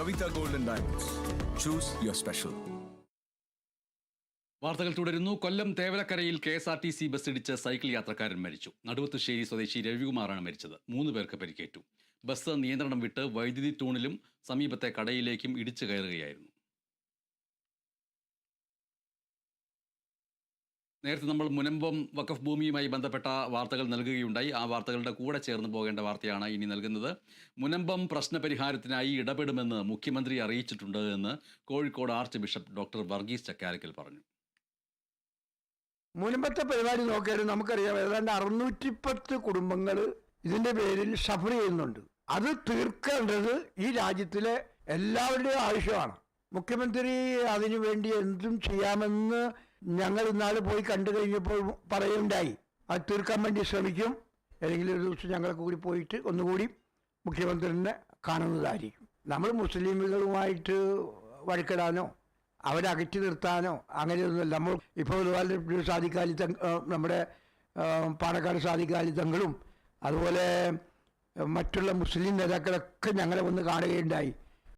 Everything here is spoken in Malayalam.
Kavita Gold and Diamonds. Choose your special. വാർത്തകൾ തുടരുന്നു. കൊല്ലം തേവലക്കരയിൽ KSRTC ബസ് ഇടിച്ച് സൈക്കിൾ യാത്രക്കാരൻ മരിച്ചു. നടുവത്തുശ്ശേരി സ്വദേശി രവികുമാറാണ് മരിച്ചത്. 3 പേർക്ക് പരിക്കേറ്റു. ബസ് നിയന്ത്രണം വിട്ട് വൈദ്യുതി തൂണിലും സമീപത്തെ കടയിലേക്കും ഇടിച്ചു കയറുകയായിരുന്നു. നേരത്തെ നമ്മൾ മുനമ്പം വഖഫ് ഭൂമിയുമായി ബന്ധപ്പെട്ട വാർത്തകൾ നൽകുകയുണ്ടായി. ആ വാർത്തകളുടെ കൂടെ ചേർന്ന് പോകേണ്ട വാർത്തയാണ് ഇനി നൽകുന്നത്. മുനമ്പം പ്രശ്നപരിഹാരത്തിനായി ഇടപെടുമെന്ന് മുഖ്യമന്ത്രി അറിയിച്ചിട്ടുണ്ട് എന്ന് Kozhikode arch bishop doctor Varghese Chakkalakkal പറഞ്ഞു. മുൻപത്തെ പരിപാടി നോക്കിയാൽ നമുക്കറിയാം, ഏതാണ്ട് 610 കുടുംബങ്ങൾ ഇതിന്റെ പേരിൽ സഫർ ചെയ്യുന്നുണ്ട്. അത് തീർക്കേണ്ടത് ഈ രാജ്യത്തിലെ എല്ലാവരുടെയും ആവശ്യമാണ്. മുഖ്യമന്ത്രി അതിനു വേണ്ടി എന്തും ചെയ്യാമെന്ന് ഞങ്ങൾ ഇന്നാൾ പോയി കണ്ടു കഴിഞ്ഞപ്പോൾ പറയുണ്ടായി. അത് തീർക്കാൻ വേണ്ടി ശ്രമിക്കും. ഏതെങ്കിലും ഒരു ദിവസം ഞങ്ങളൊക്കെ കൂടി പോയിട്ട് ഒന്നുകൂടി മുഖ്യമന്ത്രിനെ കാണുന്നതായിരിക്കും. നമ്മൾ മുസ്ലിമുകളുമായിട്ട് വഴക്കിടാനോ അവരെ അകറ്റി നിർത്താനോ അങ്ങനെയൊന്നുമല്ല. നമ്മൾ ഇപ്പോൾ ഒരുപാട് സാദിഖാലി നമ്മുടെ പാണക്കാട് സാദിഖാലി തങ്ങളും അതുപോലെ മറ്റുള്ള മുസ്ലിം നേതാക്കളൊക്കെ ഞങ്ങളെ വന്ന് കാണുകയുണ്ടായി.